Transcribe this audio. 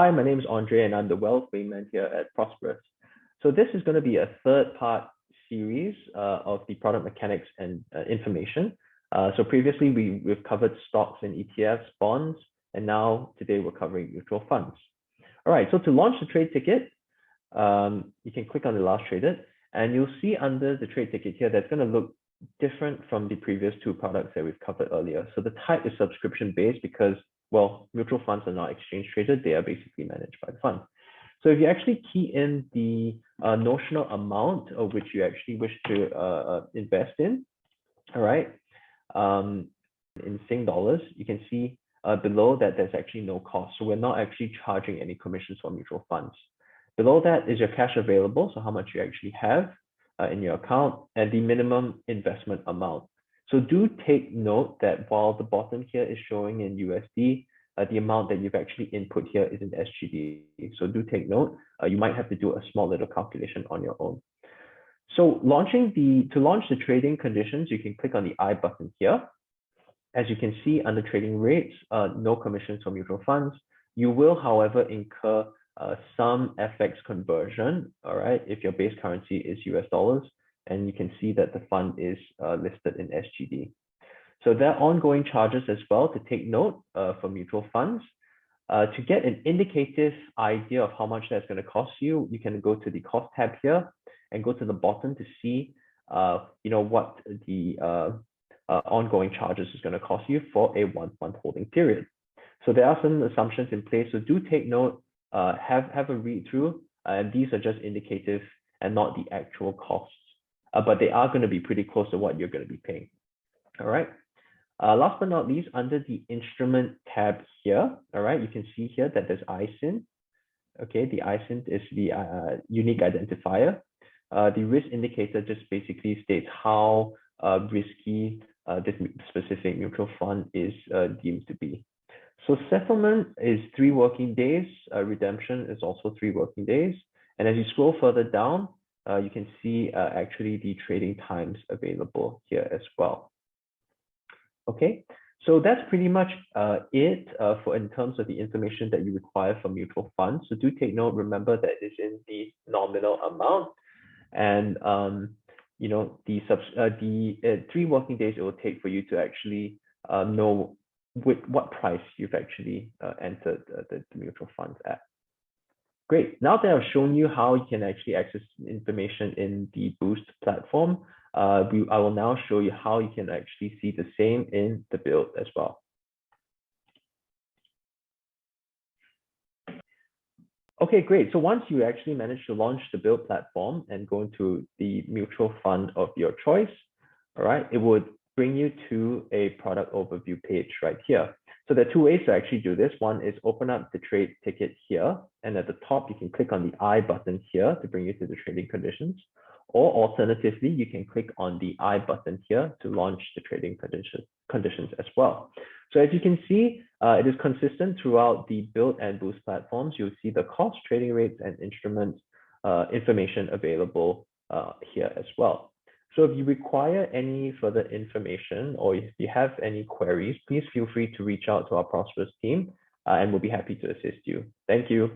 Hi, my name is Andre and I'm the wealth wingman here at ProsperUs. So this is going to be a third-part series of the product mechanics and information. So previously we've covered stocks and ETFs, bonds, and now today we're covering mutual funds. All right, so to launch the trade ticket, you can click on the last traded and you'll see under the trade ticket here that's going to look different from the previous two products that we've covered earlier. So the type is subscription-based because, well, mutual funds are not exchange traded. They are basically managed by the fund. So if you actually key in the notional amount of which you actually wish to invest in, all right, in Sing dollars, you can see below that there's actually no cost. So we're not actually charging any commissions for mutual funds. Below that is your cash available, so how much you actually have in your account, and the minimum investment amount. So do take note that while the bottom here is showing in USD, the amount that you've actually input here is in SGD. So do take note, you might have to do a small little calculation on your own. So to launch the trading conditions, you can click on the I button here. As you can see under trading rates, no commissions for mutual funds. You will, however, incur some FX conversion, all right, if your base currency is US dollars, and you can see that the fund is listed in SGD. So there are ongoing charges as well to take note for mutual funds. To get an indicative idea of how much that's going to cost you, you can go to the cost tab here and go to the bottom to see what the ongoing charges is going to cost you for a 1 month holding period. So there are some assumptions in place, so do take note, have a read through, and these are just indicative and not the actual costs, but they are going to be pretty close to what you're going to be paying. All right. Last but not least, under the instrument tab here, all right, you can see here that there's ISIN. Okay, the ISIN is the unique identifier. The risk indicator just basically states how risky this specific mutual fund is deemed to be. So settlement is 3 working days. Redemption is also 3 working days. And as you scroll further down, you can see actually the trading times available here as well. Okay, so that's pretty much it for in terms of the information that you require for mutual funds. So do take note, remember that it's in the nominal amount, and the 3 working days it will take for you to actually know what price you've actually entered the mutual funds at. Great. Now that I've shown you how you can actually access information in the Boost platform, I will now show you how you can actually see the same in the build as well. Okay, great. So once you actually manage to launch the build platform and go into the mutual fund of your choice, all right, it would bring you to a product overview page right here. So there are 2 ways to actually do this. One is open up the trade ticket here, and at the top, you can click on the I button here to bring you to the trading conditions. Or alternatively, you can click on the I button here to launch the trading conditions as well. So as you can see, it is consistent throughout the Build and Boost platforms. You'll see the cost, trading rates, and instruments information available here as well. So if you require any further information or if you have any queries, please feel free to reach out to our ProsperUs team and we'll be happy to assist you. Thank you.